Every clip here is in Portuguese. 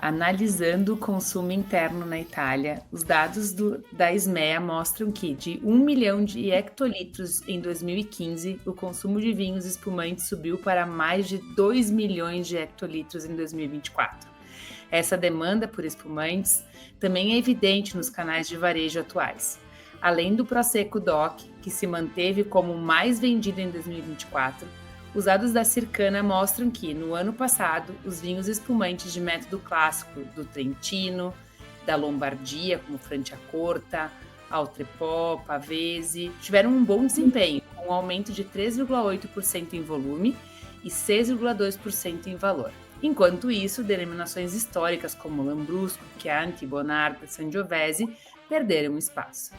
Analisando o consumo interno na Itália, os dados da Ismea mostram que, de 1 milhão de hectolitros em 2015, o consumo de vinhos espumantes subiu para mais de 2 milhões de hectolitros em 2024. Essa demanda por espumantes também é evidente nos canais de varejo atuais. Além do Prosecco DOC, que se manteve como o mais vendido em 2024, os dados da Circana mostram que, no ano passado, os vinhos espumantes de método clássico do Trentino, da Lombardia, como Franciacorta, Altrepò, Pavese, tiveram um bom desempenho, com um aumento de 3,8% em volume e 6,2% em valor. Enquanto isso, denominações históricas como Lambrusco, Chianti, Bonarda, Sangiovese perderam espaço.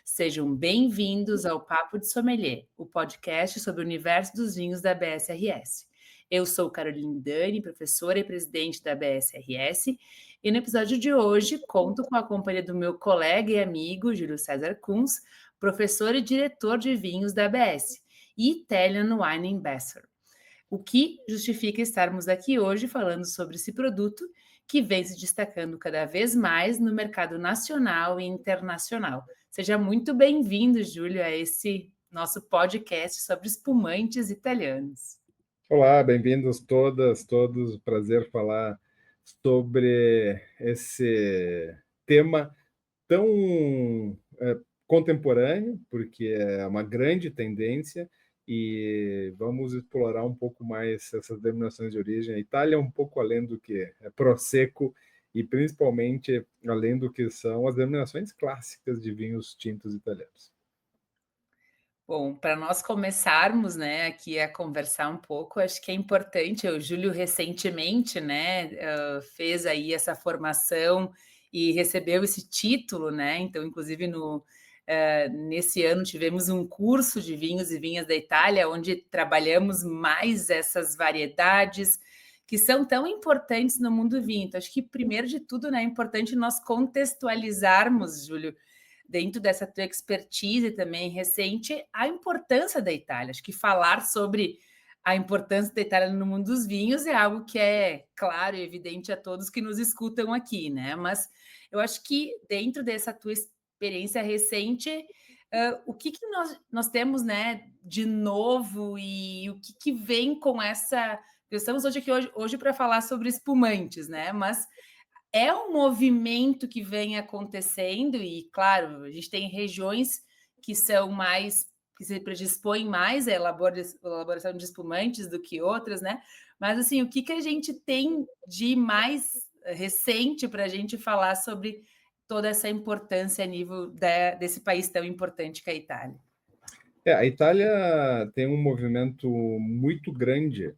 Sejam bem-vindos ao Papo de Sommelier, o podcast sobre o universo dos vinhos da BSRS. Eu sou Caroline Dani, professora e presidente da BSRS, e no episódio de hoje conto com a companhia do meu colega e amigo Júlio César Kunz, professor e diretor de vinhos da ABS e Italian Wine Ambassador, o que justifica estarmos aqui hoje falando sobre esse produto que vem se destacando cada vez mais no mercado nacional e internacional. Seja muito bem-vindo, Júlio, a esse nosso podcast sobre espumantes italianos. Olá, bem-vindos todas, todos. Prazer falar sobre esse tema tão contemporâneo, porque é uma grande tendência, e vamos explorar um pouco mais essas denominações de origem. A Itália é um pouco além do que é Prosecco e principalmente além do que são as denominações clássicas de vinhos tintos italianos. Bom, para nós começarmos, né, aqui a conversar um pouco, acho que é importante, o Júlio recentemente, né, fez aí essa formação e recebeu esse título, né, então inclusive nesse ano tivemos um curso de vinhos e vinhas da Itália, onde trabalhamos mais essas variedades que são tão importantes no mundo vinho. Então acho que primeiro de tudo, né, é importante nós contextualizarmos, Júlio, dentro dessa tua expertise também recente, a importância da Itália. Acho que falar sobre a importância da Itália no mundo dos vinhos é algo que é claro e evidente a todos que nos escutam aqui, né? Mas eu acho que dentro dessa tua experiência recente, o que nós temos, né, de novo e o que vem com essa... Estamos hoje para falar sobre espumantes, né? Mas é um movimento que vem acontecendo e, claro, a gente tem regiões que são mais, que se predispõem mais à elaboração de espumantes do que outras, né? Mas, assim, o que a gente tem de mais recente para a gente falar sobre toda essa importância a nível desse país tão importante que é a Itália? A Itália tem um movimento muito grande,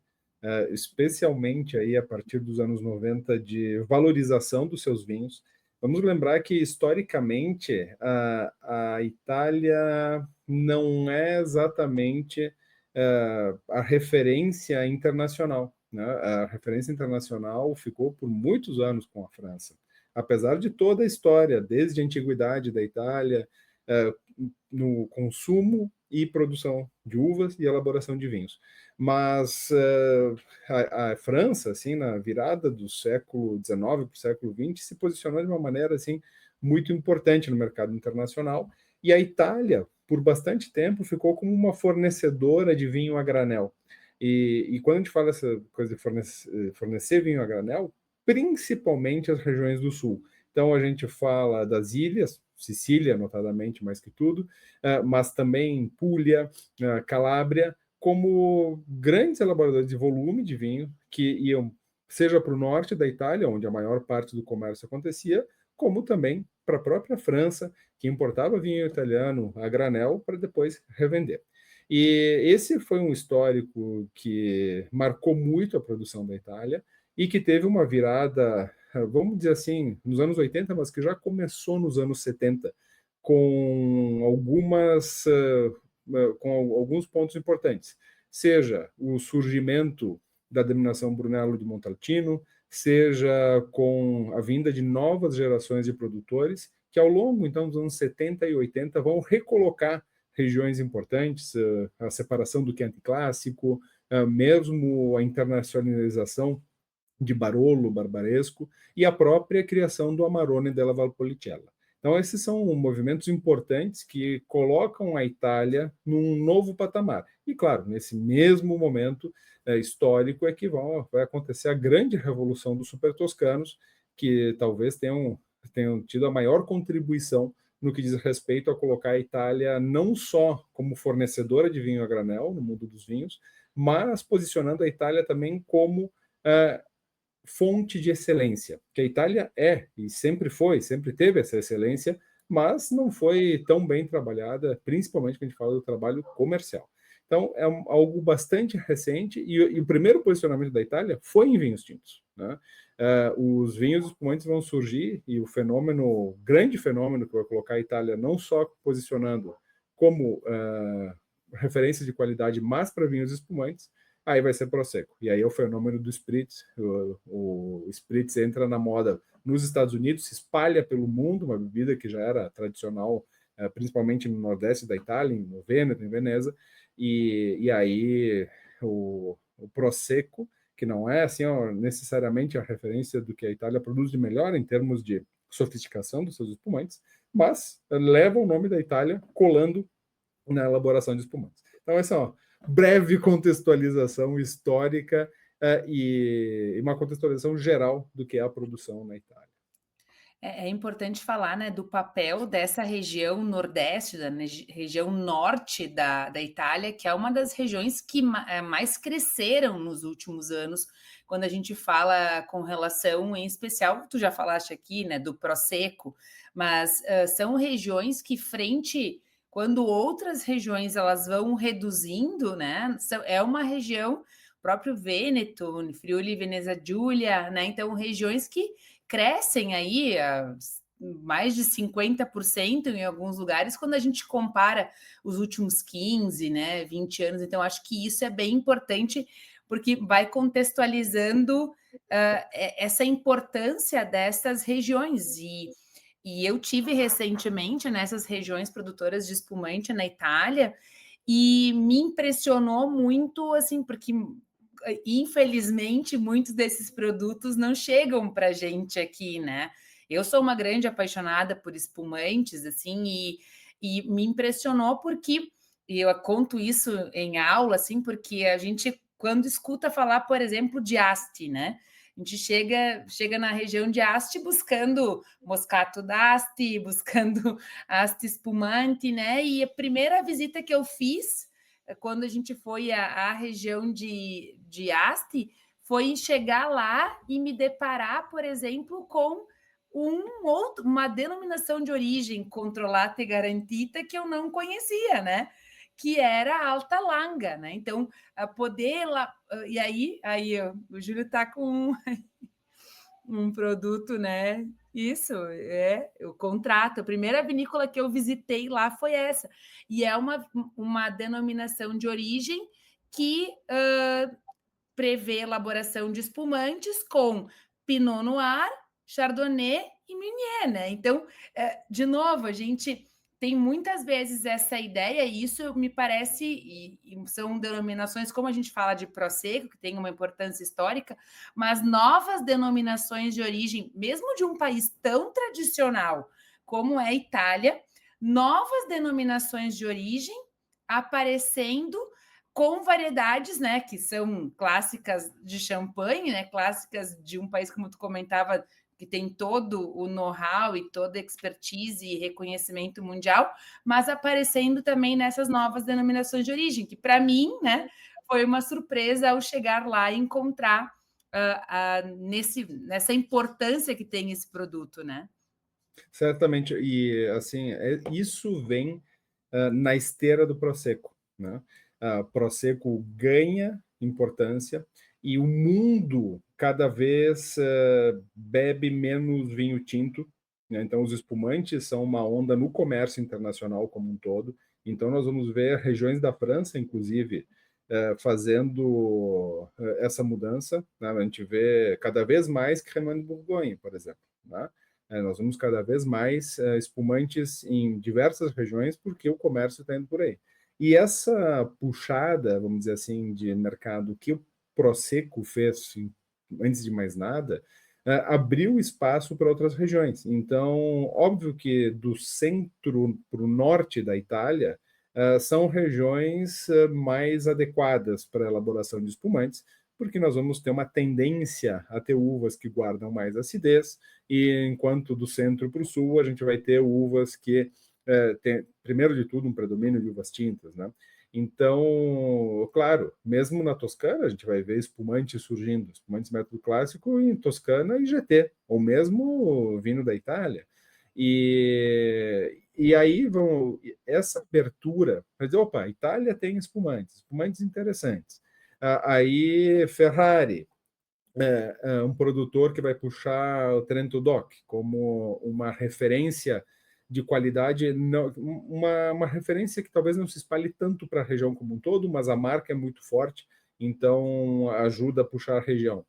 especialmente aí a partir dos anos 90, de valorização dos seus vinhos. Vamos lembrar que, historicamente, a Itália não é exatamente a referência internacional, né? A referência internacional ficou por muitos anos com a França, apesar de toda a história, desde a antiguidade da Itália, no consumo e produção de uvas e elaboração de vinhos. Mas a França, assim, na virada do século XIX para o século XX, se posicionou de uma maneira assim muito importante no mercado internacional, e a Itália, por bastante tempo, ficou como uma fornecedora de vinho a granel. E quando a gente fala essa coisa de fornecer vinho a granel, principalmente as regiões do sul. Então a gente fala das ilhas, Sicília, notadamente, mais que tudo, mas também Puglia, Calábria, como grandes elaboradores de volume de vinho que iam seja para o norte da Itália, onde a maior parte do comércio acontecia, como também para a própria França, que importava vinho italiano a granel para depois revender. E esse foi um histórico que marcou muito a produção da Itália e que teve uma virada, vamos dizer assim, nos anos 80, mas que já começou nos anos 70, com alguns pontos importantes. Seja o surgimento da denominação Brunello di Montalcino, seja com a vinda de novas gerações de produtores, que ao longo, então, dos anos 70 e 80, vão recolocar regiões importantes, a separação do Chianti clássico, mesmo a internacionalização de Barolo, Barbaresco, e a própria criação do Amarone della Valpolicella. Então, esses são movimentos importantes que colocam a Itália num novo patamar. E, claro, nesse mesmo momento histórico é que vai acontecer a grande revolução dos supertoscanos, que talvez tenham tido a maior contribuição no que diz respeito a colocar a Itália não só como fornecedora de vinho a granel no mundo dos vinhos, mas posicionando a Itália também como fonte de excelência, que a Itália é e sempre foi, sempre teve essa excelência, mas não foi tão bem trabalhada, principalmente quando a gente fala do trabalho comercial. Então, é algo bastante recente e o primeiro posicionamento da Itália foi em vinhos tintos, né? Os vinhos espumantes vão surgir e o grande fenômeno que vai colocar a Itália não só posicionando como referência de qualidade, mas para vinhos espumantes, aí vai ser Prosecco. E aí é o fenômeno do Spritz. O Spritz entra na moda nos Estados Unidos, se espalha pelo mundo, uma bebida que já era tradicional, principalmente no nordeste da Itália, no Vêneto, em Veneza, e aí o Prosecco, que não é assim, necessariamente a referência do que a Itália produz de melhor em termos de sofisticação dos seus espumantes, mas leva o nome da Itália colando na elaboração de espumantes. Então, essa é uma breve contextualização histórica e uma contextualização geral do que é a produção na Itália. É importante falar, né, do papel dessa região nordeste, da região norte da Itália, que é uma das regiões que mais cresceram nos últimos anos, quando a gente fala com relação, em especial, tu já falaste aqui, né, do Prosecco, mas são regiões que quando outras regiões elas vão reduzindo, né, é uma região, próprio Vêneto, Friuli, Venezia Giulia, né, então regiões que crescem aí mais de 50% em alguns lugares quando a gente compara os últimos 15, né, 20 anos. Então, acho que isso é bem importante porque vai contextualizando essa importância dessas regiões. E eu tive recentemente nessas regiões produtoras de espumante na Itália e me impressionou muito, assim, porque infelizmente, muitos desses produtos não chegam para a gente aqui, né? Eu sou uma grande apaixonada por espumantes, assim, e me impressionou porque, e eu conto isso em aula, assim, porque a gente, quando escuta falar, por exemplo, de Asti, né? A gente chega na região de Asti buscando Moscato d'Asti, buscando Asti espumante, né? E a primeira visita que eu fiz quando a gente foi à região de Asti, foi chegar lá e me deparar, por exemplo, com uma denominação de origem controlada e garantida que eu não conhecia, né? Que era a Alta Langa, né? Então, poder lá. E aí o Júlio está com um produto, né? Isso, é o contrato. A primeira vinícola que eu visitei lá foi essa. E é uma denominação de origem que prevê elaboração de espumantes com Pinot Noir, Chardonnay e Meunier, né? Então, de novo, a gente tem muitas vezes essa ideia, e isso me parece, e são denominações, como a gente fala de Prosecco, que tem uma importância histórica, mas novas denominações de origem, mesmo de um país tão tradicional como é a Itália, novas denominações de origem aparecendo com variedades, né, que são clássicas de champanhe, né, clássicas de um país, como tu comentava, que tem todo o know-how e toda a expertise e reconhecimento mundial, mas aparecendo também nessas novas denominações de origem, que para mim, né, foi uma surpresa ao chegar lá e encontrar nessa importância que tem esse produto, né? Certamente, e assim, isso vem na esteira do Prosecco, né? Prosecco ganha importância e o mundo cada vez bebe menos vinho tinto, né? Então os espumantes são uma onda no comércio internacional como um todo. Então nós vamos ver regiões da França, inclusive, fazendo essa mudança, né? A gente vê cada vez mais Cremant de Bourgogne, por exemplo, né? Nós vemos cada vez mais espumantes em diversas regiões porque o comércio está indo por aí. E essa puxada, vamos dizer assim, de mercado que o Prosecco fez, antes de mais nada, abriu espaço para outras regiões. Então, óbvio que do centro para o norte da Itália são regiões mais adequadas para a elaboração de espumantes, porque nós vamos ter uma tendência a ter uvas que guardam mais acidez, e enquanto do centro para o sul a gente vai ter uvas que tem, primeiro de tudo, um predomínio de uvas tintas, né? Então, claro, mesmo na Toscana, a gente vai ver espumantes surgindo, espumantes método clássico em Toscana e GT, ou mesmo vinho da Itália. E aí vão essa abertura, para dizer, opa, a Itália tem espumantes, espumantes interessantes. Aí Ferrari, um produtor que vai puxar o Trento Doc como uma referência de qualidade, uma referência que talvez não se espalhe tanto para a região como um todo, mas a marca é muito forte, então ajuda a puxar a região.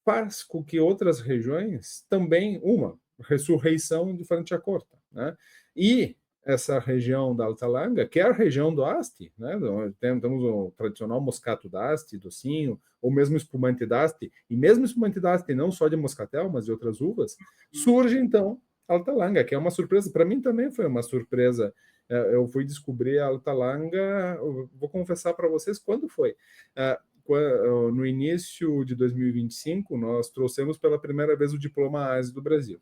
Faz com que outras regiões também, uma ressurreição de Franciacorta, né? E essa região da Alta Langa, que é a região do Asti, né? Temos o tradicional moscato d'Asti, docinho, ou mesmo espumante d'Asti, e mesmo espumante d'Asti, não só de moscatel, mas de outras uvas, surge então a Alta Langa, que é uma surpresa. Para mim também foi uma surpresa. Eu fui descobrir a Alta Langa, vou confessar para vocês quando foi. No início de 2025, nós trouxemos pela primeira vez o diploma ASE do Brasil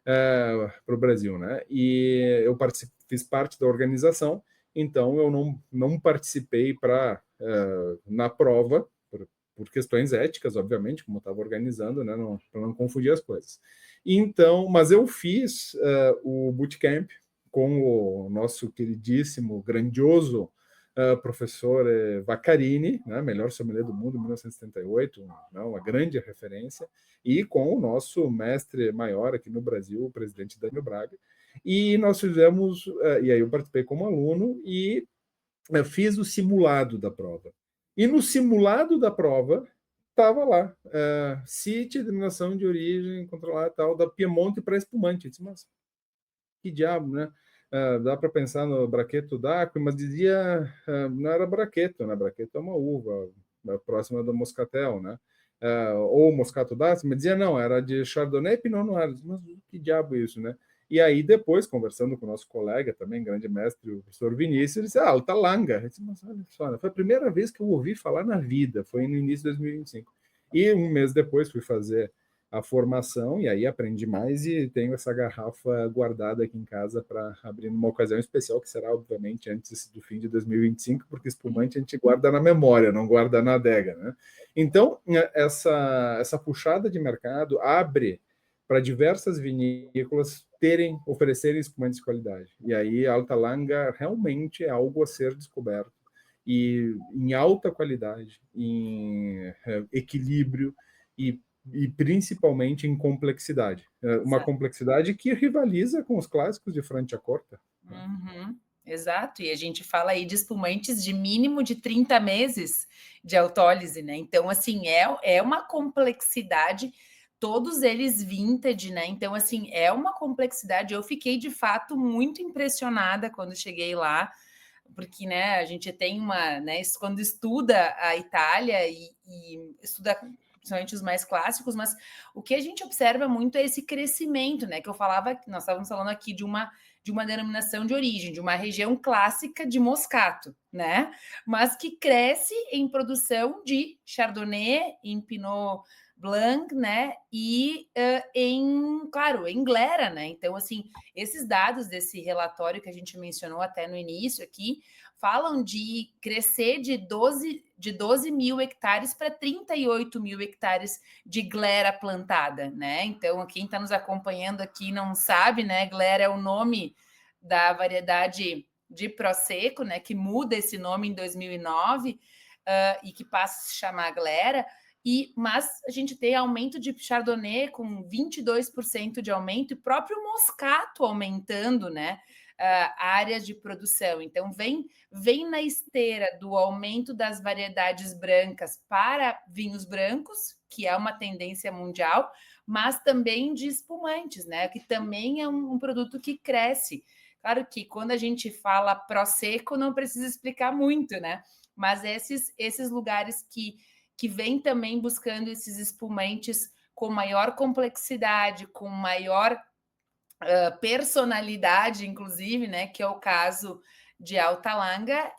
para o Brasil, né? E eu fiz parte da organização, então eu não participei na prova, por questões éticas, obviamente, como eu estava organizando, né? Para não confundir as coisas. Então, mas eu fiz o bootcamp com o nosso queridíssimo, grandioso professor Vaccarini, né, melhor sommelier do mundo, em 1978, né, uma grande referência, e com o nosso mestre maior aqui no Brasil, o presidente Daniel Braga. E nós fizemos, e aí eu participei como aluno e fiz o simulado da prova. E no simulado da prova estava lá, CIT, denominação de origem controlada tal, da Piemonte para espumante. Eu disse, mas que diabo, né? Dá para pensar no braqueto d'Acqui, mas dizia, não era braqueto, né? Braqueto é uma uva próxima do moscatel, né? Ou moscato d'Asti, mas dizia não, era de Chardonnay e Pinot Noir. Mas que diabo é isso, né? E aí depois, conversando com o nosso colega, também grande mestre, o professor Vinícius, ele disse, Alta Langa. Eu disse, mas olha só, né? Foi a primeira vez que eu ouvi falar na vida, foi no início de 2025. E um mês depois fui fazer a formação, e aí aprendi mais e tenho essa garrafa guardada aqui em casa para abrir numa ocasião especial, que será, obviamente, antes do fim de 2025, porque espumante a gente guarda na memória, não guarda na adega, né? Então, essa puxada de mercado abre para diversas vinícolas oferecerem espumantes de qualidade. E aí, a Alta Langa realmente é algo a ser descoberto. E em alta qualidade, em equilíbrio e principalmente em complexidade. Uma complexidade que rivaliza com os clássicos de Franciacorta. Uhum, exato, e a gente fala aí de espumantes de mínimo de 30 meses de autólise, né? Então, assim, é uma complexidade, todos eles vintage, né? Então, assim, é uma complexidade. Eu fiquei, de fato, muito impressionada quando cheguei lá, porque, né, a gente tem uma, né, quando estuda a Itália e estuda principalmente os mais clássicos, mas o que a gente observa muito é esse crescimento, né, que eu falava, nós estávamos falando aqui de uma denominação de origem, de uma região clássica de moscato, né, mas que cresce em produção de Chardonnay, em Pinot Blanc, né, e claro, em Glera, né, então, assim, esses dados desse relatório que a gente mencionou até no início aqui, falam de crescer de 12 mil hectares para 38 mil hectares de glera plantada, né? Então, quem está nos acompanhando aqui não sabe, né? Glera é o nome da variedade de Prosecco, né? Que muda esse nome em 2009 e que passa a se chamar Glera. Mas a gente tem aumento de Chardonnay com 22% de aumento e próprio Moscato aumentando, né? Áreas de produção. Então, vem na esteira do aumento das variedades brancas para vinhos brancos, que é uma tendência mundial, mas também de espumantes, né? Que também é um produto que cresce. Claro que quando a gente fala Prosecco, não precisa explicar muito, né? Mas esses lugares que vêm também buscando esses espumantes com maior complexidade, com maior personalidade, inclusive, né, que é o caso de Alta Langa,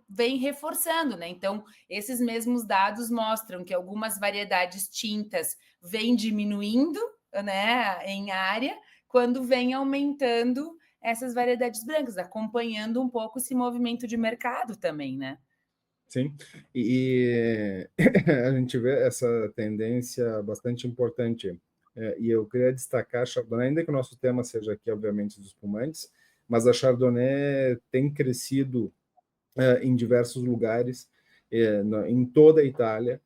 vem reforçando, né? Então, esses mesmos dados mostram que algumas variedades tintas vêm diminuindo, né, em área, quando vem aumentando essas variedades brancas, acompanhando um pouco esse movimento de mercado também, né? Sim, e a gente vê essa tendência bastante importante. E eu queria destacar a Chardonnay, ainda que o nosso tema seja aqui, obviamente, dos espumantes, mas a Chardonnay tem crescido em diversos lugares, em toda a Itália.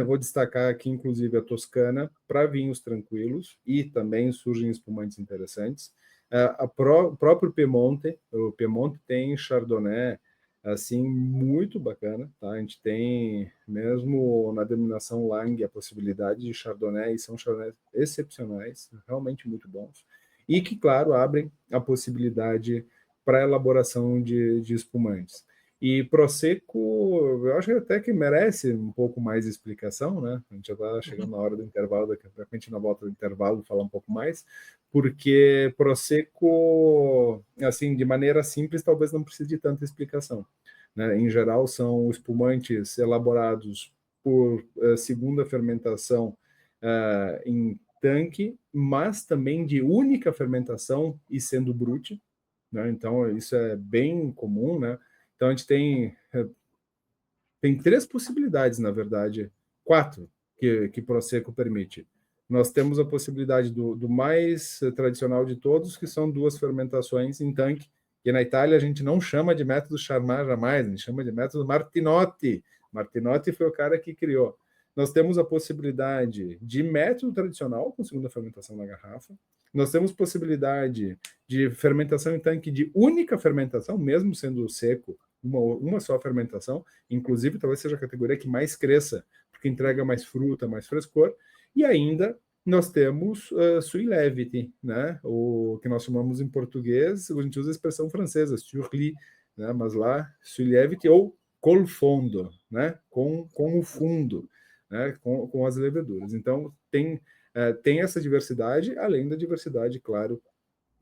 Vou destacar aqui, inclusive, a Toscana, para vinhos tranquilos, e também surgem espumantes interessantes. O próprio Piemonte, o Piemonte tem Chardonnay, assim, muito bacana, tá? A gente tem, mesmo na denominação Lang, a possibilidade de Chardonnay, e são Chardonnays excepcionais, realmente muito bons, e que, claro, abrem a possibilidade para a elaboração de espumantes. E Prosecco, eu acho até que merece um pouco mais de explicação, né? A gente já está chegando na hora do intervalo, daqui a repente na volta do intervalo falar um pouco mais, porque Prosecco, assim, de maneira simples, talvez não precise de tanta explicação, né? Em geral, são espumantes elaborados por segunda fermentação em tanque, mas também de única fermentação e sendo brute, né? Então, isso é bem comum, né? Então, a gente tem três possibilidades, na verdade, quatro, que Prosecco permite. Nós temos a possibilidade do mais tradicional de todos, que são duas fermentações em tanque, que na Itália a gente não chama de método Charmat jamais, a gente chama de método Martinotti. Martinotti foi o cara que criou. Nós temos a possibilidade de método tradicional, com segunda fermentação na garrafa. Nós temos possibilidade de fermentação em tanque de única fermentação, mesmo sendo seco, uma só fermentação, inclusive talvez seja a categoria que mais cresça, porque entrega mais fruta, mais frescor, e ainda nós temos sui levity, né? O que nós chamamos em português, a gente usa a expressão francesa, surli, né? Mas lá, sui levity ou col fondo, né? Com o fundo, né? Com as leveduras. Então, tem essa diversidade, além da diversidade, claro,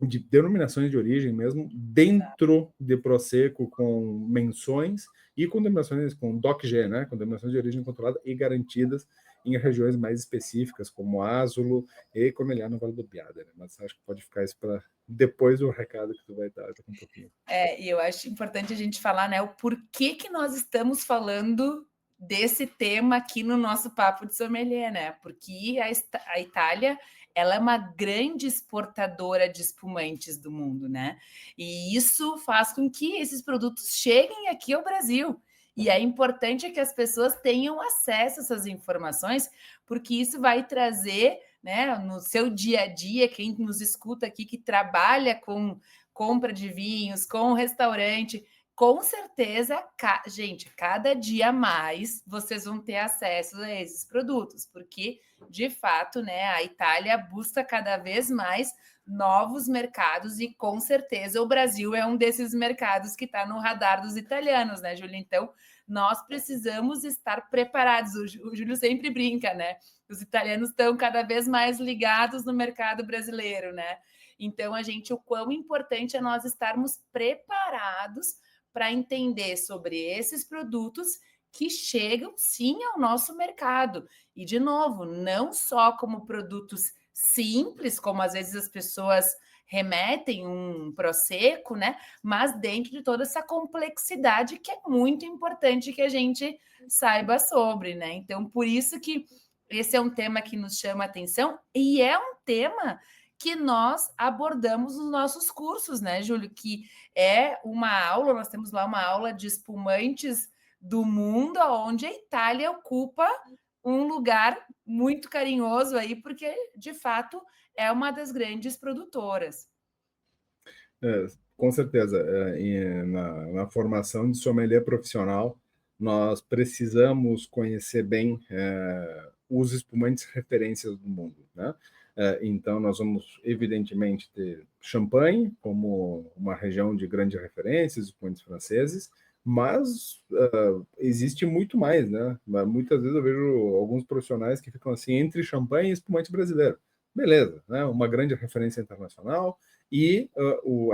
de denominações de origem mesmo, dentro de Prosecco, com menções e com denominações com DOC-G, né? Com denominações de origem controlada e garantidas em regiões mais específicas, como Asolo e Corneliano Vale do Biada, né? Mas acho que pode ficar isso para depois do recado que tu vai dar um pouquinho. E eu acho importante a gente falar, né, o porquê que nós estamos falando desse tema aqui no nosso Papo de Sommelier, né? Porque a Itália, ela é uma grande exportadora de espumantes do mundo, né? E isso faz com que esses produtos cheguem aqui ao Brasil. E é importante que as pessoas tenham acesso a essas informações, porque isso vai trazer, né, no seu dia a dia, quem nos escuta aqui que trabalha com compra de vinhos, com restaurante, com certeza, gente, cada dia mais vocês vão ter acesso a esses produtos, porque, de fato, né, a Itália busca cada vez mais novos mercados e, com certeza, o Brasil é um desses mercados que está no radar dos italianos, né, Júlia? Então, nós precisamos estar preparados. O Júlio sempre brinca, né? Os italianos estão cada vez mais ligados no mercado brasileiro, né? Então, o quão importante é nós estarmos preparados para entender sobre esses produtos que chegam sim ao nosso mercado. E, de novo, não só como produtos simples, como às vezes as pessoas remetem um Prosecco, né? Mas dentro de toda essa complexidade que é muito importante que a gente saiba sobre, né? Então, por isso que esse é um tema que nos chama a atenção e é um tema que nós abordamos nos nossos cursos, né, Júlio? Que é uma aula, nós temos lá uma aula de espumantes do mundo, onde a Itália ocupa um lugar muito carinhoso aí, porque de fato é uma das grandes produtoras. Com certeza, na formação de sommelier profissional, nós precisamos conhecer bem os espumantes referências do mundo, né? Então, nós vamos, evidentemente, ter Champagne como uma região de grande referência, espumantes franceses, mas existe muito mais, né? Muitas vezes eu vejo alguns profissionais que ficam assim, entre champanhe e espumante brasileiro. Beleza, né? Uma grande referência internacional, e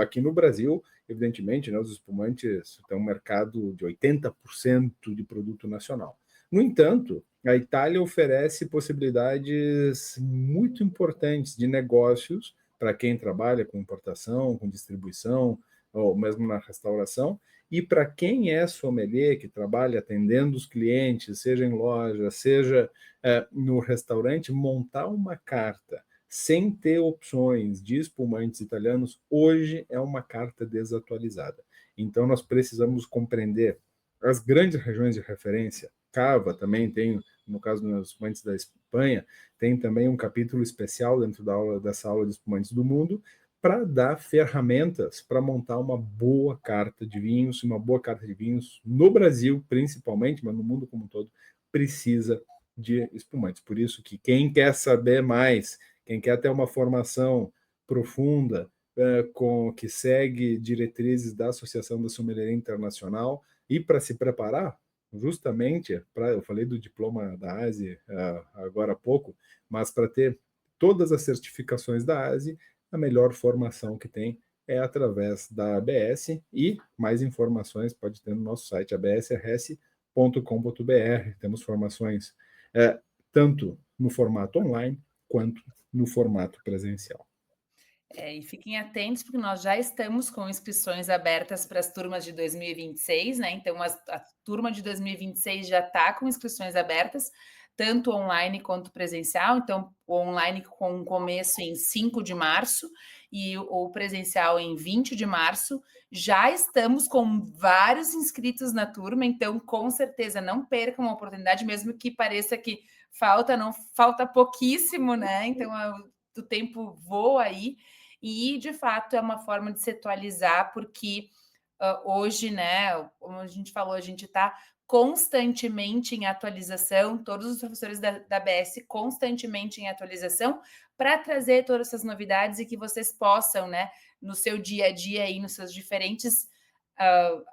aqui no Brasil, evidentemente, né, os espumantes têm um mercado de 80% de produto nacional. No entanto, a Itália oferece possibilidades muito importantes de negócios para quem trabalha com importação, com distribuição, ou mesmo na restauração, e para quem é sommelier, que trabalha atendendo os clientes, seja em loja, seja no restaurante, montar uma carta sem ter opções de espumantes italianos, hoje é uma carta desatualizada. Então, nós precisamos compreender as grandes regiões de referência. Cava também tem, no caso dos espumantes da Espanha, tem também um capítulo especial dentro dessa aula de espumantes do mundo, para dar ferramentas para montar uma boa carta de vinhos, uma boa carta de vinhos no Brasil, principalmente, mas no mundo como um todo, precisa de espumantes. Por isso que quem quer saber mais, quem quer ter uma formação profunda, que segue diretrizes da Associação da Sommelier Internacional, e para se preparar, justamente, eu falei do diploma da ASE agora há pouco, mas para ter todas as certificações da ASE, a melhor formação que tem é através da ABS, e mais informações pode ter no nosso site absrs.com.br. Temos formações tanto no formato online quanto no formato presencial. E fiquem atentos, porque nós já estamos com inscrições abertas para as turmas de 2026, né? Então, a turma de 2026 já está com inscrições abertas, tanto online quanto presencial. Então, o online com começo em 5 de março e o presencial em 20 de março. Já estamos com vários inscritos na turma, então, com certeza, não percam a oportunidade, mesmo que pareça que não falta pouquíssimo, né? Então, o tempo voa aí. E, de fato, é uma forma de se atualizar, porque hoje, né, como a gente falou, a gente está constantemente em atualização, todos os professores da ABS constantemente em atualização, para trazer todas essas novidades e que vocês possam, né, no seu dia a dia, aí, nos seus diferentes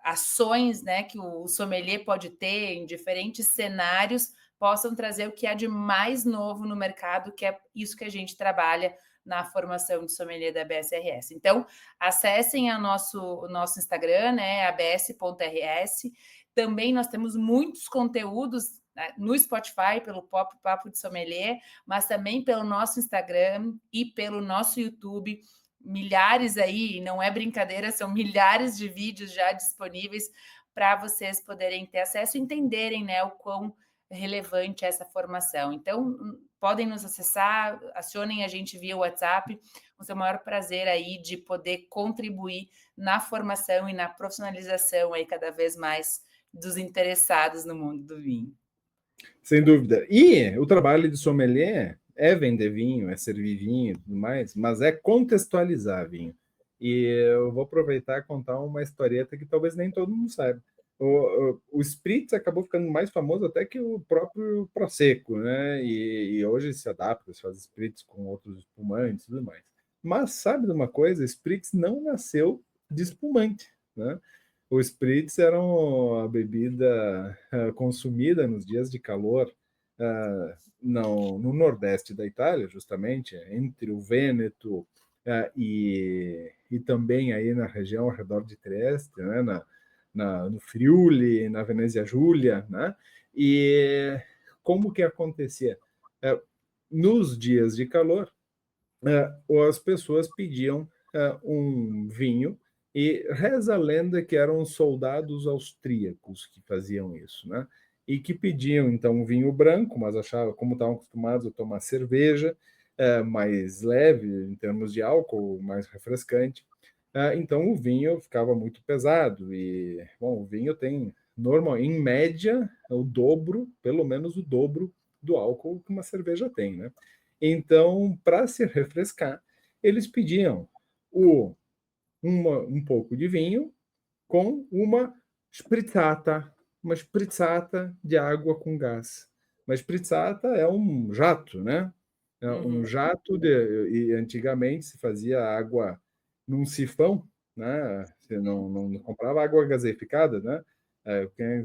ações, né, que o sommelier pode ter em diferentes cenários, possam trazer o que há de mais novo no mercado, que é isso que a gente trabalha na formação de sommelier da BSRS. Então, acessem o nosso Instagram, né, abs.rs. Também nós temos muitos conteúdos, né, no Spotify, pelo Papo de Sommelier, mas também pelo nosso Instagram e pelo nosso YouTube. Milhares aí, não é brincadeira, são milhares de vídeos já disponíveis para vocês poderem ter acesso e entenderem, né, o quão relevante essa formação. Então, podem nos acessar, acionem a gente via WhatsApp, o seu maior prazer aí de poder contribuir na formação e na profissionalização aí cada vez mais dos interessados no mundo do vinho. Sem dúvida. E o trabalho de sommelier é vender vinho, é servir vinho e tudo mais, mas é contextualizar vinho. E eu vou aproveitar e contar uma historieta que talvez nem todo mundo saiba. O Spritz acabou ficando mais famoso até que o próprio Prosecco, né? E hoje se adapta, se faz Spritz com outros espumantes e tudo mais. Mas sabe de uma coisa? Spritz não nasceu de espumante, né? O Spritz era a bebida consumida nos dias de calor no Nordeste da Itália, justamente, entre o Vêneto e também aí na região ao redor de Trieste, né? No Friuli, na Venezia Giulia, né? E como que acontecia? Nos dias de calor, as pessoas pediam um vinho, e reza a lenda que eram soldados austríacos que faziam isso, né? E que pediam, então, um vinho branco, mas achavam, como estavam acostumados a tomar cerveja, mais leve em termos de álcool, mais refrescante, então o vinho ficava muito pesado. E, bom, o vinho tem, normal, em média, o dobro, pelo menos o dobro do álcool que uma cerveja tem, né? Então, para se refrescar, eles pediam um pouco de vinho com uma spritzata de água com gás. Uma spritzata é um jato, né? Um Uhum. jato e antigamente se fazia água num sifão, né? Você não comprava água gaseificada, né?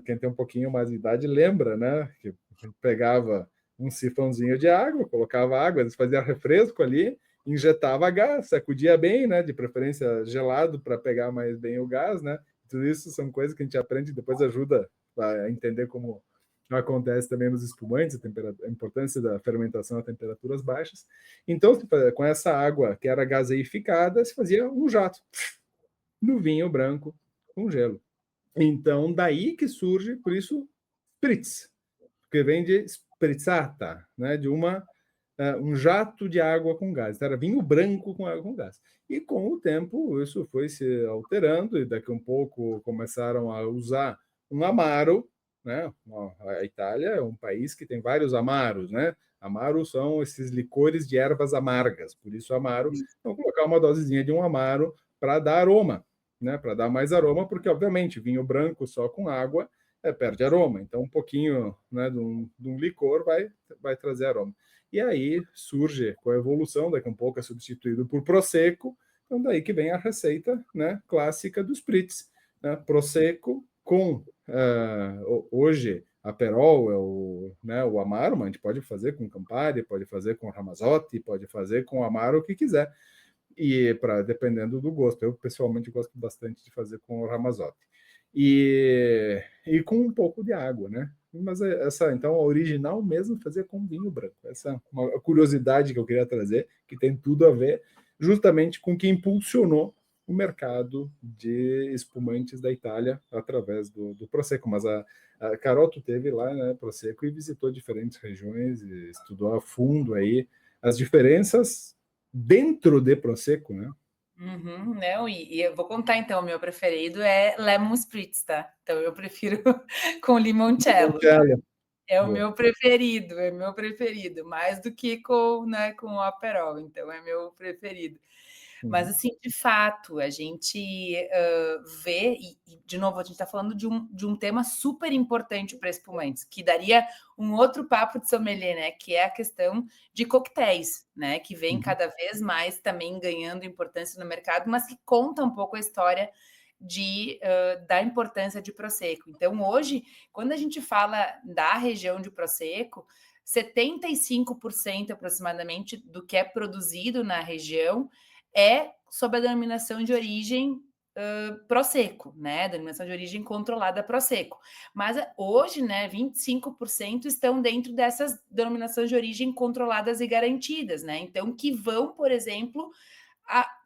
Quem tem um pouquinho mais de idade lembra, né? Que pegava um sifãozinho de água, colocava água, eles faziam refresco ali, injetava gás, sacudia bem, né? De preferência gelado para pegar mais bem o gás, né? Tudo isso são coisas que a gente aprende e depois ajuda a entender como acontece também nos espumantes, a importância da fermentação a temperaturas baixas. Então, com essa água que era gaseificada, se fazia um jato no vinho branco com gelo. Então, daí que surge, por isso, spritz, porque vem de spritzata, né, de um jato de água com gás. Então, era vinho branco com água com gás. E com o tempo, isso foi se alterando, e daqui a um pouco começaram a usar um amaro, né? A Itália é um país que tem vários amaros, né? Amaro são esses licores de ervas amargas, por isso amaro. Então, colocar uma dosezinha de um amaro para dar aroma, né? Para dar mais aroma, porque, obviamente, vinho branco só com água perde aroma. Então, um pouquinho, né, de um licor vai trazer aroma. E aí surge, com a evolução, daqui a um pouco é substituído por Prosecco, então daí que vem a receita, né, clássica do Spritz. Né, Prosecco com, hoje, Aperol, o Amaro, mas a gente pode fazer com Campari, pode fazer com Ramazotti, pode fazer com Amaro, o que quiser. E dependendo do gosto. Eu, pessoalmente, gosto bastante de fazer com o Ramazotti. E com um pouco de água, né? Mas então, a original mesmo fazia com vinho branco. Essa é uma curiosidade que eu queria trazer, que tem tudo a ver justamente com o que impulsionou o mercado de espumantes da Itália através do Prosecco. Mas a Carol, tu teve lá, né, Prosecco, e visitou diferentes regiões e estudou a fundo aí as diferenças dentro de Prosecco, né? Uhum, não, e eu vou contar então, o meu preferido é Lemon Spritz, tá? Então eu prefiro com limoncello. Limoncello. Boa. É meu preferido, mais do que com, né, com o Aperol, então é meu preferido. Mas, Uhum. assim, de fato, a gente vê, e, de novo, a gente está falando de um tema super importante para espumantes, que daria um outro papo de sommelier, né? Que é a questão de coquetéis, né? Que vem Uhum. cada vez mais também ganhando importância no mercado, mas que conta um pouco a história da importância de Prosecco. Então, hoje, quando a gente fala da região de Prosecco, 75% aproximadamente do que é produzido na região é sob a denominação de origem Prosecco, né? Denominação de origem controlada Prosecco. Mas hoje, né, 25% estão dentro dessas denominações de origem controladas e garantidas, né? Então, que vão, por exemplo,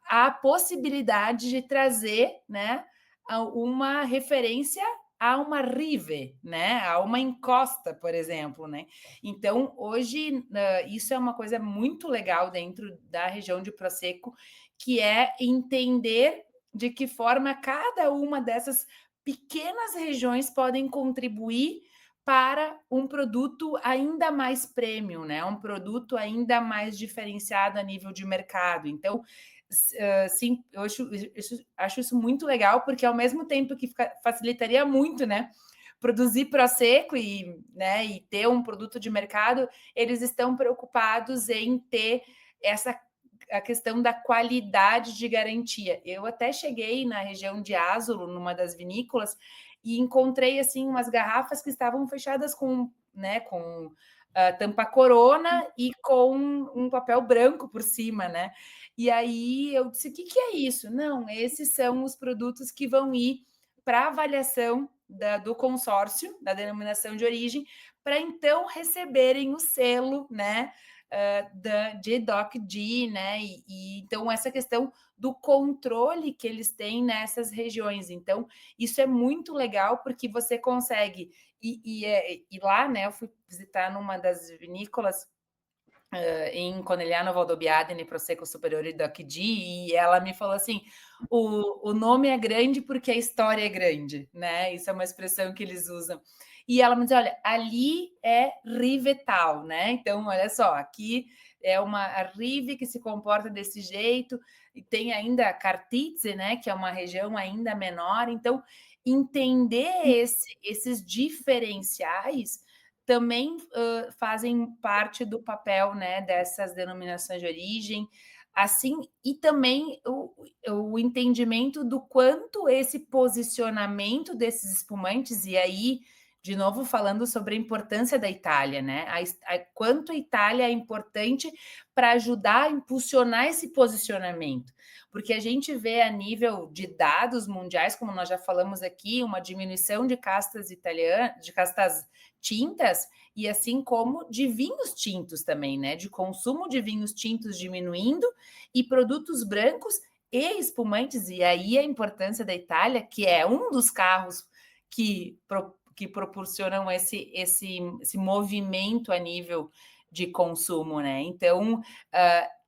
a possibilidade de trazer, né, uma referência a uma rive, né, a uma encosta, por exemplo, né. Então, hoje, isso é uma coisa muito legal dentro da região de Prosecco, que é entender de que forma cada uma dessas pequenas regiões podem contribuir para um produto ainda mais premium, né, um produto ainda mais diferenciado a nível de mercado. Então, sim, eu acho isso muito legal, porque ao mesmo tempo que facilitaria muito, né? Produzir Prosecco né, e ter um produto de mercado, eles estão preocupados em ter a questão da qualidade de garantia. Eu até cheguei na região de Asolo, numa das vinícolas, e encontrei assim umas garrafas que estavam fechadas com, né, com tampa corona e com um papel branco por cima, né? E aí eu disse: o que, que é isso? Não, esses são os produtos que vão ir para avaliação do consórcio, da denominação de origem, para então receberem o selo, né? De DOC-D, né? Então, essa questão do controle que eles têm nessas regiões. Então, isso é muito legal porque você consegue. E lá, né? Eu fui visitar numa das vinícolas em Conegliano Valdobbiadene, Prosecco Superiore DOC-D, e ela me falou assim: o nome é grande porque a história é grande, né? Isso é uma expressão que eles usam. E ela me diz: olha, ali é Rivetal, né? Então, olha só, aqui é a Rive que se comporta desse jeito, e tem ainda a Cartizze, né? Que é uma região ainda menor. Então, entender esses diferenciais também fazem parte do papel, né, dessas denominações de origem, assim, e também o entendimento do quanto esse posicionamento desses espumantes, e aí, de novo, falando sobre a importância da Itália, né? Quanto a Itália é importante para ajudar a impulsionar esse posicionamento. Porque a gente vê a nível de dados mundiais, como nós já falamos aqui, uma diminuição de castas italianas, de castas tintas, e assim como de vinhos tintos também, né? De consumo de vinhos tintos diminuindo e produtos brancos e espumantes, e aí a importância da Itália, que é um dos carros que proporcionam esse movimento a nível de consumo, né? Então,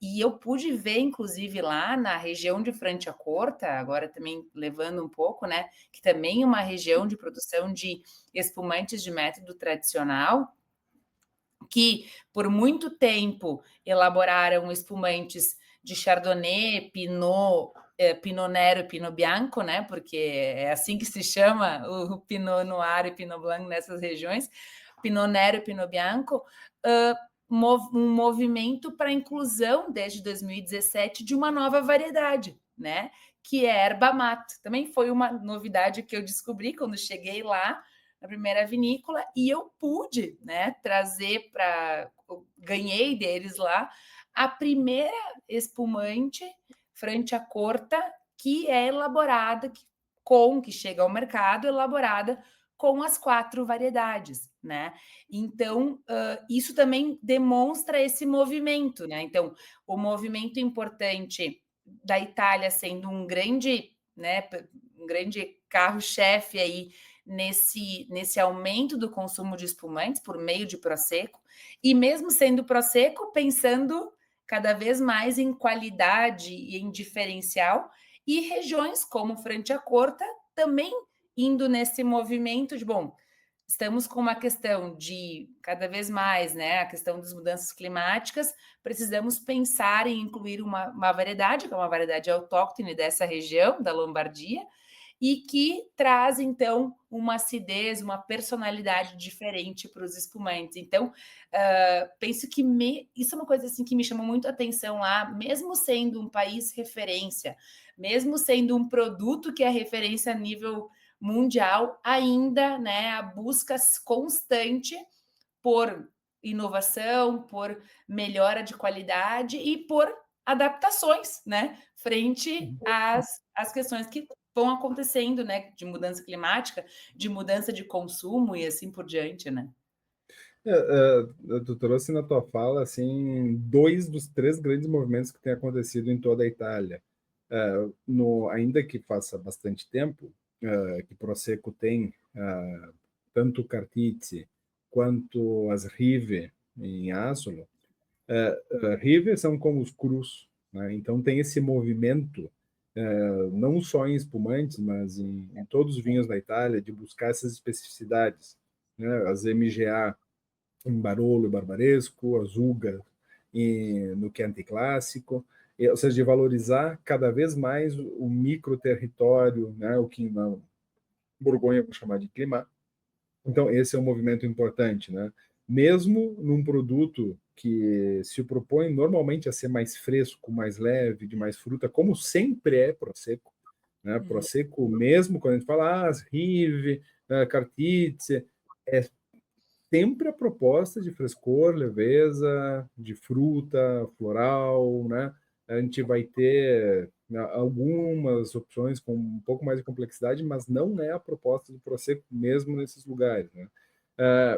e eu pude ver, inclusive, lá na região de Franciacorta, agora também levando um pouco, né? Que também é uma região de produção de espumantes de método tradicional, que por muito tempo elaboraram espumantes de Chardonnay, Pinot Nero e Pinot Bianco, né? Porque é assim que se chama o Pinot Noir e Pinot Blanc nessas regiões, Pinot Nero e Pinot Bianco, um movimento para a inclusão desde 2017 de uma nova variedade, né? Que é erba mate. Também foi uma novidade que eu descobri quando cheguei lá na primeira vinícola, e eu pude, né, trazer ganhei deles lá a primeira espumante Franciacorta que é elaborada que chega ao mercado elaborada com as 4 variedades, né? Então, isso também demonstra esse movimento, né? Então, o movimento importante da Itália sendo um grande, né, um grande carro-chefe aí nesse aumento do consumo de espumantes por meio de Prosecco, e mesmo sendo Prosecco, pensando cada vez mais em qualidade e em diferencial, e regiões como Franciacorta também indo nesse movimento de, bom, estamos com uma questão de cada vez mais, né, a questão das mudanças climáticas, precisamos pensar em incluir uma variedade, que é uma variedade autóctone dessa região, da Lombardia, e que traz, então, uma acidez, uma personalidade diferente para os espumantes. Então, penso que isso é uma coisa assim que me chamou muito a atenção lá, mesmo sendo um país referência, mesmo sendo um produto que é referência a nível mundial, ainda, né, a busca constante por inovação, por melhora de qualidade e por adaptações, né, frente às questões que vão acontecendo, né, de mudança climática, de mudança de consumo e assim por diante, né? Tu trouxe na tua fala assim 2 dos 3 grandes movimentos que têm acontecido em toda a Itália. Ainda que faça bastante tempo que Prosecco tem tanto Cartizze quanto as Rive em Asolo, Rive são como os crus, né? Então tem esse movimento não só em espumantes, mas em todos os vinhos da Itália, de buscar essas especificidades, né? As MGA em Barolo e Barbaresco, as Ugas no Chianti Clássico, ou seja, de valorizar cada vez mais o micro-território, né? O que na Borgonha vamos chamar de clima. Então, esse é um movimento importante, né? Mesmo num produto que se propõe normalmente a ser mais fresco, mais leve, de mais fruta, como sempre é Prosecco, né? Prosecco, mesmo quando a gente fala as Rive, Cartizze, é sempre a proposta de frescor, leveza, de fruta, floral, né? A gente vai ter algumas opções com um pouco mais de complexidade, mas não é a proposta do Prosecco mesmo nesses lugares, né?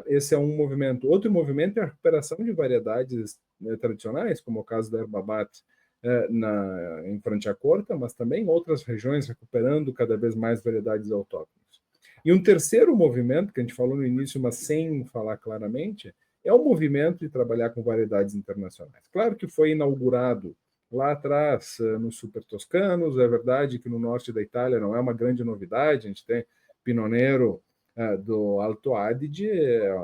Esse é um movimento. Outro movimento é a recuperação de variedades tradicionais, como o caso da erva mate em Franciacorta, mas também outras regiões recuperando cada vez mais variedades autóctones. E um terceiro movimento, que a gente falou no início, mas sem falar claramente, é o movimento de trabalhar com variedades internacionais. Claro que foi inaugurado lá atrás, nos Super Toscanos, é verdade que no norte da Itália não é uma grande novidade, a gente tem Pinot Nero do Alto Adige, é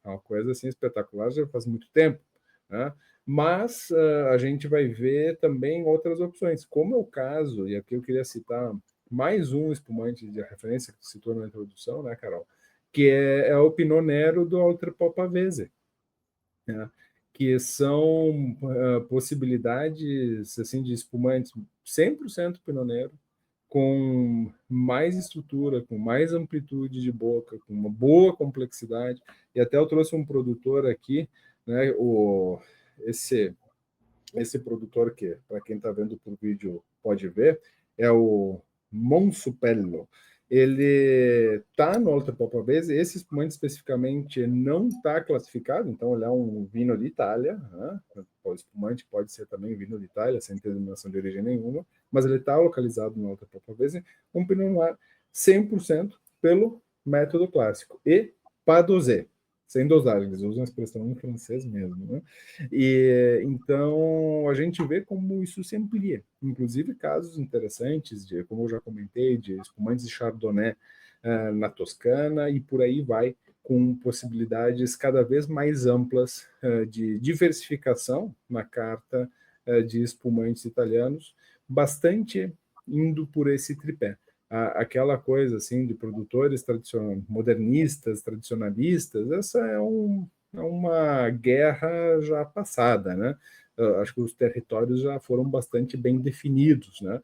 uma coisa assim espetacular, já faz muito tempo, né? Mas a gente vai ver também outras opções, como é o caso, e aqui eu queria citar mais um espumante de referência que tu citou na introdução, né, Carol? que é o Pinot Nero do Oltrepò Pavese, né? Que são possibilidades assim de espumantes 100% Pinot Nero, com mais estrutura, com mais amplitude de boca, com uma boa complexidade. E até eu trouxe um produtor aqui, né, esse, esse produtor que, para quem está vendo por vídeo pode ver, é o Monsupello. Ele está no Alta Papabese, esse espumante especificamente não está classificado, então ele é um vinho de Itália, né? O espumante pode ser também vinho de Itália, sem denominação de origem nenhuma, mas ele está localizado no Alta Papabese, um Pinot Noir 100% pelo método clássico, e pas dosé, sem dosagem, eles usam a expressão em francês mesmo, né? E então a gente vê como isso se amplia, inclusive casos interessantes de, como eu já comentei, de espumantes de Chardonnay na Toscana e por aí vai, com possibilidades cada vez mais amplas de diversificação na carta de espumantes italianos, bastante indo por esse tripé. Aquela coisa assim de produtores modernistas, tradicionalistas, essa é uma guerra já passada, né? Acho que os territórios já foram bastante bem definidos, né?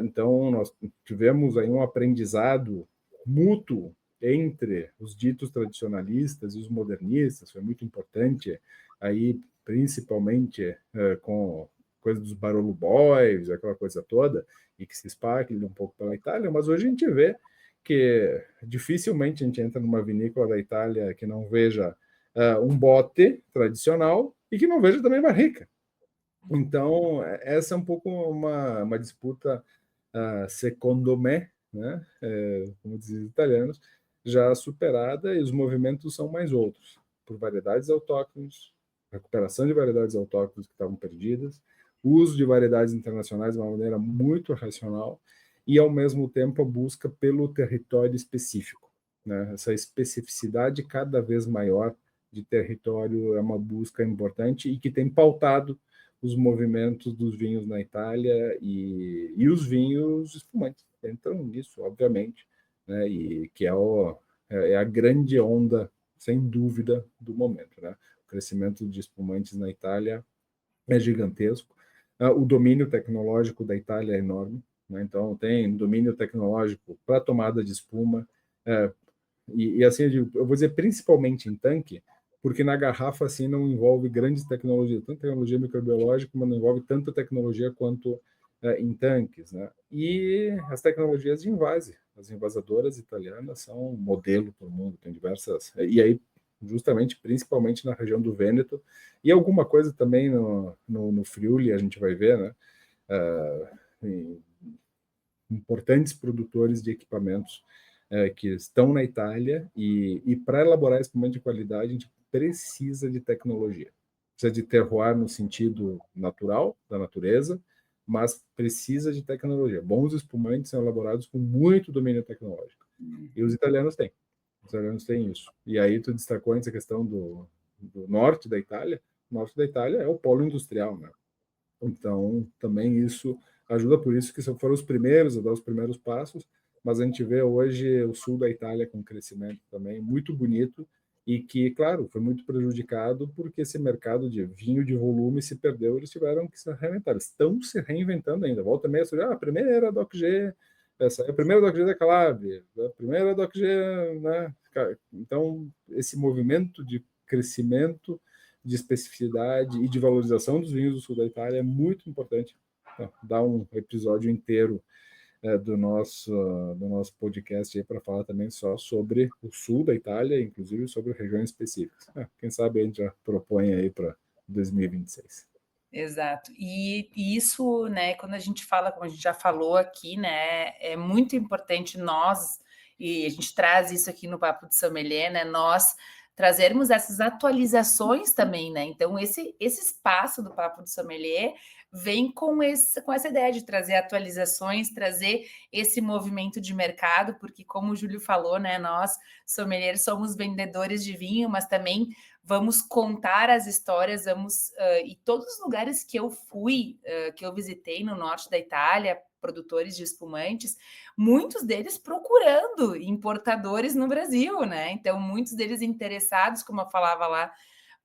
Então, nós tivemos aí um aprendizado mútuo entre os ditos tradicionalistas e os modernistas, foi muito importante, aí, principalmente com coisa dos Barolo Boys, aquela coisa toda, e que se espalha um pouco pela Itália, mas hoje a gente vê que dificilmente a gente entra numa vinícola da Itália que não veja um bote tradicional e que não veja também barrica. Então, essa é um pouco uma disputa secondo me, né? Como dizem os italianos, já superada e os movimentos são mais outros, por variedades autóctones, recuperação de variedades autóctones que estavam perdidas, uso de variedades internacionais de uma maneira muito racional e, ao mesmo tempo, a busca pelo território específico, né? Essa especificidade cada vez maior de território é uma busca importante e que tem pautado os movimentos dos vinhos na Itália e os vinhos espumantes entram nisso, obviamente, né? E que é a grande onda, sem dúvida, do momento, né? O crescimento de espumantes na Itália é gigantesco. O domínio tecnológico da Itália é enorme, né? Então tem domínio tecnológico para tomada de espuma, e assim eu vou dizer principalmente em tanque, porque na garrafa assim não envolve grandes tecnologias, tanto tecnologia microbiológica, mas não envolve tanta tecnologia quanto em tanques, né? E as tecnologias de invase, as invasadoras italianas são um modelo para o mundo, tem diversas, e aí justamente, principalmente na região do Vêneto, e alguma coisa também no Friuli, a gente vai ver, né? Importantes produtores de equipamentos que estão na Itália e para elaborar espumante de qualidade a gente precisa de tecnologia. Precisa de terroir no sentido natural, da natureza, mas precisa de tecnologia. Bons espumantes são elaborados com muito domínio tecnológico. E os italianos têm. Os italianos têm isso. E aí tu destacou essa questão do norte da Itália. O norte da Itália é o polo industrial, né? Então, também isso ajuda, por isso que foram os primeiros a dar os primeiros passos, mas a gente vê hoje o sul da Itália com crescimento também muito bonito e que, claro, foi muito prejudicado porque esse mercado de vinho de volume se perdeu, eles tiveram que se reinventar, eles estão se reinventando ainda. Volta meia, a primeira era a Doc G, a primeira Doc G da Calabria, a primeira Doc G, né? Então, esse movimento de crescimento, de especificidade e de valorização dos vinhos do sul da Itália é muito importante. Então, dar um episódio inteiro do nosso podcast para falar também só sobre o sul da Itália, inclusive sobre regiões específicas. Quem sabe a gente já propõe aí para 2026. Exato. E isso, né, quando a gente fala, como a gente já falou aqui, né, é muito importante nós, e a gente traz isso aqui no Papo de Sommelier, né, nós trazermos essas atualizações também, né? Então, esse espaço do Papo de Sommelier vem com essa ideia de trazer atualizações, trazer esse movimento de mercado, porque, como o Júlio falou, né, nós, sommeliers, somos vendedores de vinho, mas também vamos contar as histórias, e todos os lugares que eu fui, que eu visitei no norte da Itália, produtores de espumantes, muitos deles procurando importadores no Brasil, né? Então, muitos deles interessados, como eu falava lá,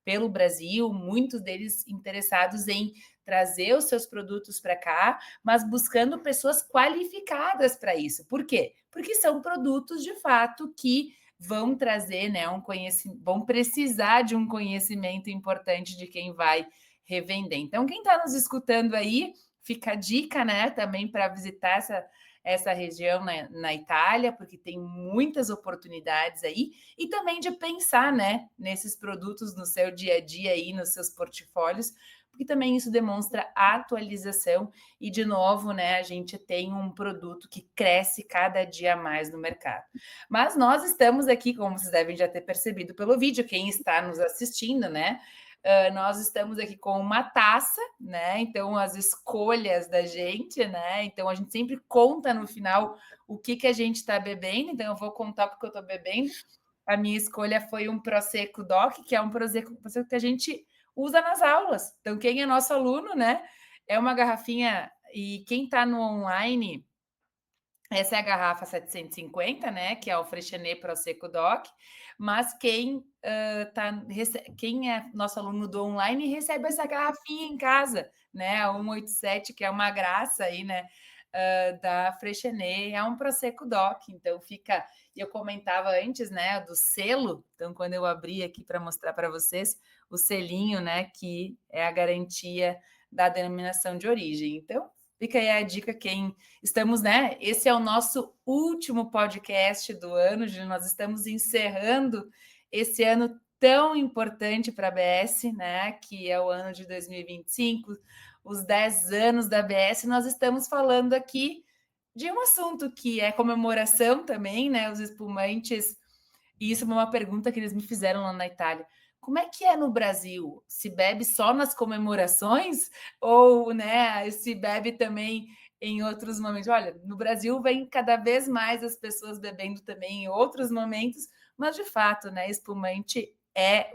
pelo Brasil, muitos deles interessados em trazer os seus produtos para cá, mas buscando pessoas qualificadas para isso. Por quê? Porque são produtos de fato que vão trazer, né, vão precisar de um conhecimento importante de quem vai revender. Então, quem está nos escutando aí, fica a dica, né, também para visitar essa região na Itália, porque tem muitas oportunidades aí, e também de pensar, né, nesses produtos no seu dia a dia aí, nos seus portfólios, porque também isso demonstra atualização e, de novo, né, a gente tem um produto que cresce cada dia mais no mercado. Mas nós estamos aqui, como vocês devem já ter percebido pelo vídeo, quem está nos assistindo, né, nós estamos aqui com uma taça, né? Então, as escolhas da gente, né? Então, a gente sempre conta no final o que a gente está bebendo. Então, eu vou contar o que eu estou bebendo. A minha escolha foi um Prosecco DOC, que é um Prosecco que a gente usa nas aulas. Então, quem é nosso aluno, né? É uma garrafinha. E quem está no online, essa é a garrafa 750, né? Que é o Freixenet Prosecco DOC. Mas quem é nosso aluno do online recebe essa garrafinha em casa, né? A 187, que é uma graça aí, né? Da Freixenet, é um Prosecco DOC. Então fica. Eu comentava antes, né? Do selo. Então, quando eu abri aqui para mostrar para vocês o selinho, né? Que é a garantia da denominação de origem. Então, fica aí a dica, estamos, né? Esse é o nosso último podcast do ano, nós estamos encerrando esse ano tão importante para a ABS, né? Que é o ano de 2025, os 10 anos da ABS. Nós estamos falando aqui de um assunto que é comemoração também, né? Os espumantes. E isso é uma pergunta que eles me fizeram lá na Itália. Como é que é no Brasil? Se bebe só nas comemorações ou, né, se bebe também em outros momentos? Olha, no Brasil vem cada vez mais as pessoas bebendo também em outros momentos, mas de fato, né, espumante é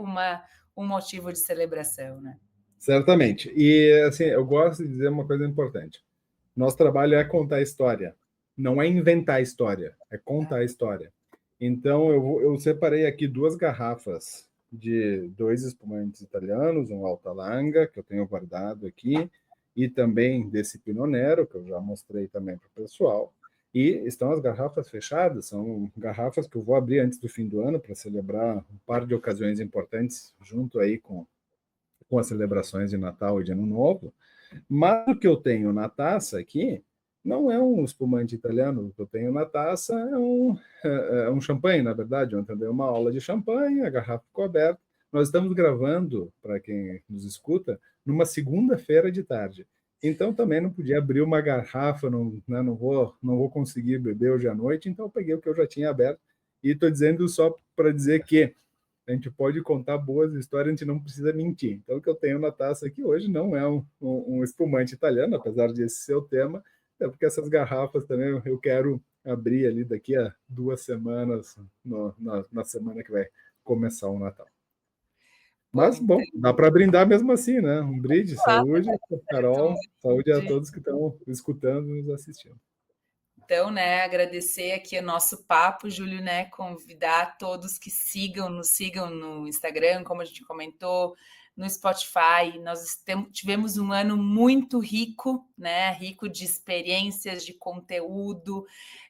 um motivo de celebração, né? Certamente. E assim, eu gosto de dizer uma coisa importante. Nosso trabalho é contar a história, não é inventar a história, é contar a história. Então, eu separei aqui duas garrafas de dois espumantes italianos, um Alta Langa, que eu tenho guardado aqui, e também desse Pinot Nero, que eu já mostrei também para o pessoal. E estão as garrafas fechadas, são garrafas que eu vou abrir antes do fim do ano para celebrar um par de ocasiões importantes, junto aí com as celebrações de Natal e de Ano Novo. Mas o que eu tenho na taça aqui não é um espumante italiano. O que eu tenho na taça é um champanhe, na verdade. Eu entendi uma aula de champanhe, a garrafa ficou aberta. Nós estamos gravando, para quem nos escuta, numa segunda-feira de tarde. Então também não podia abrir uma garrafa, não vou conseguir beber hoje à noite, então eu peguei o que eu já tinha aberto. E estou dizendo só para dizer que a gente pode contar boas histórias, a gente não precisa mentir. Então, o que eu tenho na taça aqui hoje não é um espumante italiano, apesar de esse ser o tema, é porque essas garrafas também eu quero abrir ali daqui a 2 semanas, na semana que vai começar o Natal. Mas, bom, dá para brindar mesmo assim, né? Um brinde, saúde, Carol, saúde a todos que estão escutando e nos assistindo. Então, né, agradecer aqui o nosso papo, Júlio, né, convidar todos que nos sigam no Instagram, como a gente comentou, no Spotify. Nós tivemos um ano muito rico, né, rico de experiências, de conteúdo,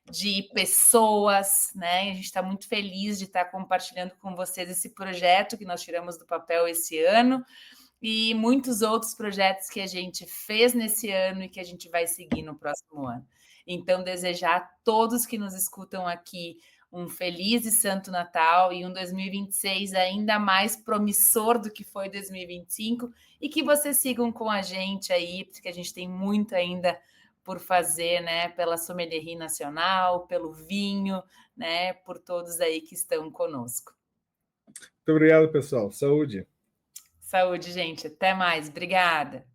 de pessoas, né? A gente está muito feliz de estar compartilhando com vocês esse projeto que nós tiramos do papel esse ano e muitos outros projetos que a gente fez nesse ano e que a gente vai seguir no próximo ano. Então, desejar a todos que nos escutam aqui um feliz e santo Natal e um 2026 ainda mais promissor do que foi 2025 e que vocês sigam com a gente aí, porque a gente tem muito ainda por fazer, né, pela Sommelierie Nacional, pelo vinho, né, por todos aí que estão conosco. Muito obrigado, pessoal. Saúde. Saúde, gente. Até mais. Obrigada.